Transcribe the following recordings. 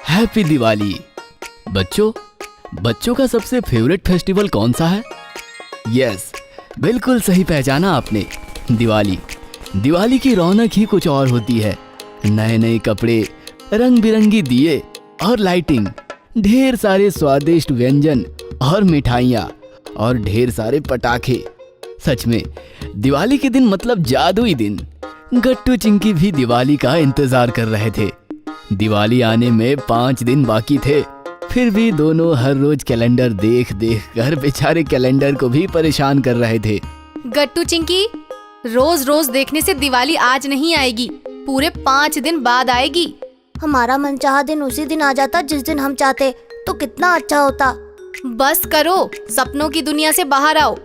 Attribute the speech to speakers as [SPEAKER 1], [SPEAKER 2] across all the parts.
[SPEAKER 1] Happy Diwali. बच्चों, बच्चों का सबसे फेवरेट फेस्टिवल कौन सा है? यस, बिल्कुल सही पहचाना आपने, दिवाली। दिवाली की रौनक ही कुछ और होती है। नए नए कपड़े, रंग बिरंगी दिए और लाइटिंग, ढेर सारे स्वादिष्ट व्यंजन और मिठाइयाँ और ढेर सारे पटाखे। सच में दिवाली के दिन मतलब जादुई दिन। गट्टू चिंकी भी दिवाली का इंतजार कर रहे थे। दिवाली आने में 5 दिन बाकी थे, फिर भी दोनों हर रोज कैलेंडर देख देख कर बेचारे कैलेंडर को भी परेशान कर रहे थे।
[SPEAKER 2] गट्टू चिंकी, रोज रोज देखने से दिवाली आज नहीं आएगी, पूरे 5 दिन बाद आएगी।
[SPEAKER 3] हमारा मनचाहा दिन उसी दिन आ जाता जिस दिन हम चाहते, तो कितना अच्छा होता।
[SPEAKER 2] बस करो, सपनों की दुनिया से बाहर आओ।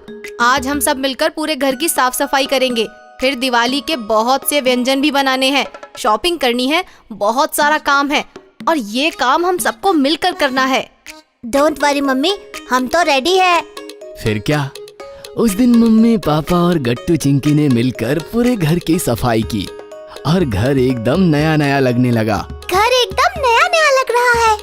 [SPEAKER 2] आज हम सब मिलकर पूरे घर की साफ सफाई करेंगे। फिर दिवाली के बहुत से व्यंजन भी बनाने हैं, शॉपिंग करनी है, बहुत सारा काम है और ये काम हम सबको मिलकर करना है।
[SPEAKER 3] डोंट वरी मम्मी, हम तो रेडी है।
[SPEAKER 1] फिर क्या, उस दिन मम्मी, पापा और गट्टू चिंकी ने मिलकर पूरे घर की सफाई की और घर एकदम नया नया लगने लगा।
[SPEAKER 3] घर एकदम नया नया लग रहा है।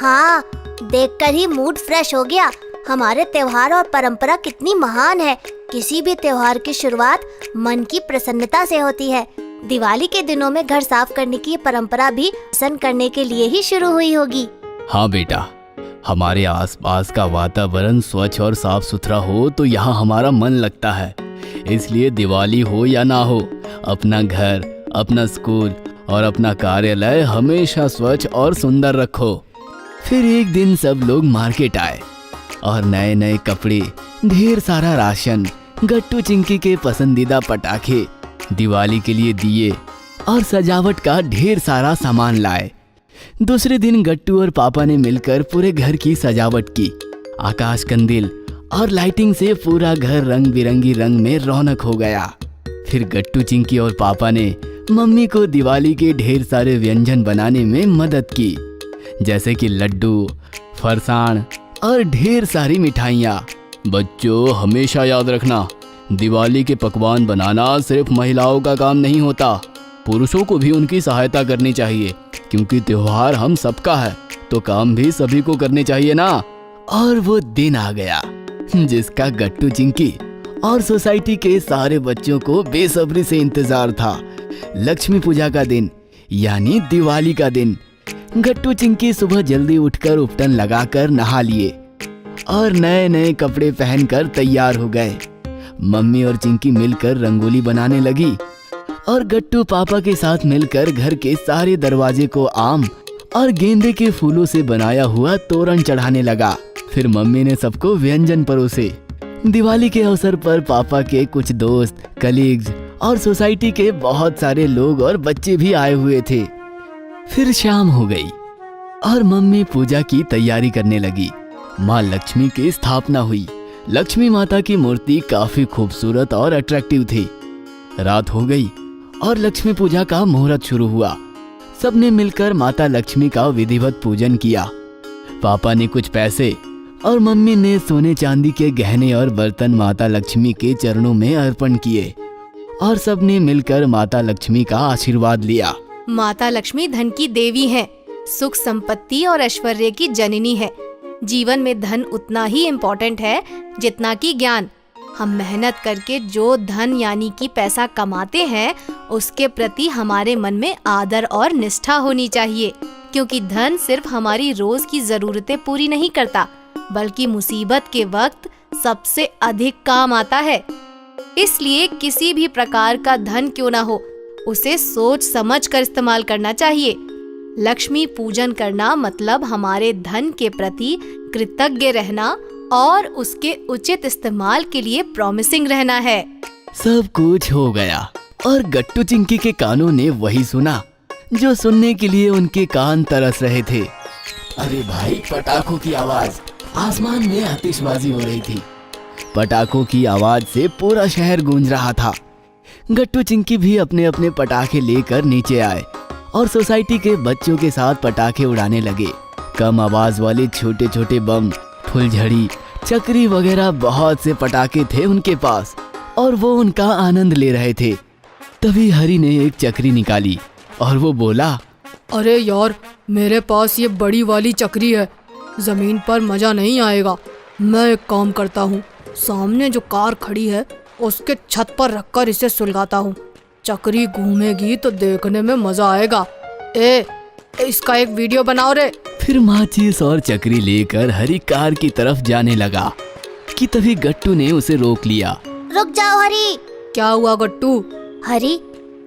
[SPEAKER 3] हाँ, देखकर ही मूड फ्रेश हो गया। हमारे त्योहार और परंपरा कितनी महान है। किसी भी त्योहार की शुरुआत मन की प्रसन्नता से होती है। दिवाली के दिनों में घर साफ करने की परंपरा भी प्रसन्न करने के लिए ही शुरू हुई होगी।
[SPEAKER 1] हाँ बेटा, हमारे आसपास का वातावरण स्वच्छ और साफ सुथरा हो तो यहाँ हमारा मन लगता है। इसलिए दिवाली हो या ना हो, अपना घर, अपना स्कूल और अपना कार्यालय हमेशा स्वच्छ और सुंदर रखो। फिर एक दिन सब लोग मार्केट आए और नए नए कपड़े, ढेर सारा राशन, गट्टू चिंकी के पसंदीदा पटाखे, दिवाली के लिए दिए और सजावट का ढेर सारा सामान लाए। दूसरे दिन गट्टू और पापा ने मिलकर पूरे घर की सजावट की। आकाश कंदील और लाइटिंग से पूरा घर रंग बिरंगी रंग में रौनक हो गया। फिर गट्टू चिंकी और पापा ने मम्मी को दिवाली के ढेर सारे व्यंजन बनाने में मदद की, जैसे कि लड्डू, फरसाण और ढेर सारी मिठाइयाँ। बच्चों, हमेशा याद रखना, दिवाली के पकवान बनाना सिर्फ महिलाओं का काम नहीं होता, पुरुषों को भी उनकी सहायता करनी चाहिए, क्योंकि त्योहार हम सबका है, तो काम भी सभी को करने चाहिए ना। और वो दिन आ गया जिसका गट्टू चिंकी और सोसाइटी के सारे बच्चों को बेसब्री से इंतजार था। लक्ष्मी पूजा का दिन, यानी दिवाली का दिन। गट्टू चिंकी सुबह जल्दी उठकर उपटन लगाकर नहा लिए और नए नए कपड़े पहनकर तैयार हो गए। मम्मी और चिंकी मिलकर रंगोली बनाने लगी और गट्टू पापा के साथ मिलकर घर के सारे दरवाजे को आम और गेंदे के फूलों से बनाया हुआ तोरण चढ़ाने लगा। फिर मम्मी ने सबको व्यंजन परोसे। दिवाली के अवसर पर पापा के कुछ दोस्त, कलीग्स और सोसाइटी के बहुत सारे लोग और बच्चे भी आए हुए थे। फिर शाम हो गई और मम्मी पूजा की तैयारी करने लगी। माँ लक्ष्मी की स्थापना हुई। लक्ष्मी माता की मूर्ति काफी खूबसूरत और अट्रैक्टिव थी। रात हो गई और लक्ष्मी पूजा का मुहूर्त शुरू हुआ। सबने मिलकर माता लक्ष्मी का विधिवत पूजन किया। पापा ने कुछ पैसे और मम्मी ने सोने चांदी के गहने और बर्तन माता लक्ष्मी के चरणों में अर्पण किए और सबने मिलकर माता लक्ष्मी का आशीर्वाद लिया।
[SPEAKER 2] माता लक्ष्मी धन की देवी है, सुख संपत्ति और ऐश्वर्य की जननी है। जीवन में धन उतना ही इम्पोर्टेंट है जितना कि ज्ञान। हम मेहनत करके जो धन यानी कि पैसा कमाते हैं, उसके प्रति हमारे मन में आदर और निष्ठा होनी चाहिए, क्योंकि धन सिर्फ हमारी रोज की जरूरतें पूरी नहीं करता, बल्कि मुसीबत के वक्त सबसे अधिक काम आता है। इसलिए किसी भी प्रकार का धन क्यों ना हो, उसे सोच समझ कर इस्तेमाल करना चाहिए। लक्ष्मी पूजन करना मतलब हमारे धन के प्रति कृतज्ञ रहना और उसके उचित इस्तेमाल के लिए प्रॉमिसिंग रहना है।
[SPEAKER 1] सब कुछ हो गया और गट्टू चिंकी के कानों ने वही सुना जो सुनने के लिए उनके कान तरस रहे थे। अरे भाई, पटाखों की आवाज, आसमान में आतिशबाजी हो रही थी। पटाखों की आवाज से पूरा शहर गूंज रहा था। गट्टू चिंकी भी अपने अपने पटाखे लेकर नीचे आए और सोसाइटी के बच्चों के साथ पटाखे उड़ाने लगे। कम आवाज वाले छोटे छोटे बम, फुलझड़ी, चक्री वगैरह बहुत से पटाखे थे उनके पास और वो उनका आनंद ले रहे थे। तभी हरी ने एक चक्री निकाली और वो बोला,
[SPEAKER 2] अरे यार, मेरे पास ये बड़ी वाली चक्री है, जमीन पर मजा नहीं आएगा। मैं एक काम करता हूँ, सामने जो कार खड़ी है उसके छत पर रखकर इसे सुलगाता हूँ। चक्री घूमेगी तो देखने में मजा आएगा। इसका एक वीडियो बनाओ रे।
[SPEAKER 1] फिर माचिस और चक्री लेकर हरी कार की तरफ जाने लगा कि तभी गट्टू ने उसे रोक लिया।
[SPEAKER 3] रुक जाओ हरी।
[SPEAKER 2] क्या हुआ गट्टू?
[SPEAKER 3] हरी,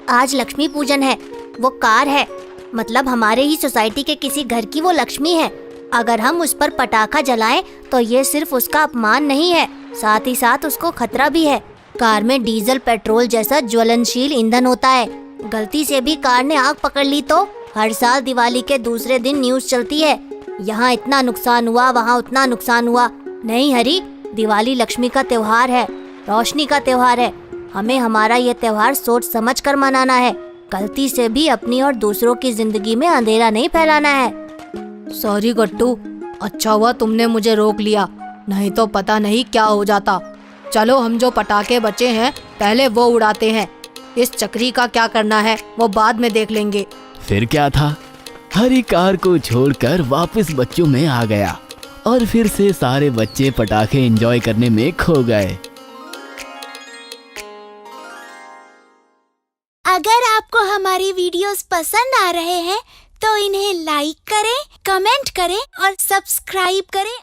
[SPEAKER 3] आज लक्ष्मी पूजन है। वो कार है, मतलब हमारे ही सोसाइटी के किसी घर की वो लक्ष्मी है। अगर हम उस पर पटाखा जलाएं तो ये सिर्फ उसका अपमान नहीं है, साथ ही साथ उसको खतरा भी है। कार में डीजल पेट्रोल जैसा ज्वलनशील ईंधन होता है। गलती से भी कार ने आग पकड़ ली तो हर साल दिवाली के दूसरे दिन न्यूज़ चलती है, यहाँ इतना नुकसान हुआ, वहाँ उतना नुकसान हुआ। नहीं हरी, दिवाली लक्ष्मी का त्योहार है, रोशनी का त्योहार है। हमें हमारा ये त्योहार सोच समझ कर मनाना है। गलती से भी अपनी और दूसरों की जिंदगी में अंधेरा नहीं फैलाना है।
[SPEAKER 2] सॉरी गट्टू, अच्छा हुआ तुमने मुझे रोक लिया, नहीं तो पता नहीं क्या हो जाता। चलो हम जो पटाखे बचे हैं पहले वो उड़ाते हैं। इस चक्री का क्या करना है वो बाद में देख लेंगे।
[SPEAKER 1] फिर क्या था, हरी कार को छोड़कर वापस बच्चों में आ गया और फिर से सारे बच्चे पटाखे एंजॉय करने में खो गए।
[SPEAKER 3] अगर आपको हमारी वीडियोस पसंद आ रहे हैं तो इन्हें लाइक करें, कमेंट करें और सब्सक्राइब करें।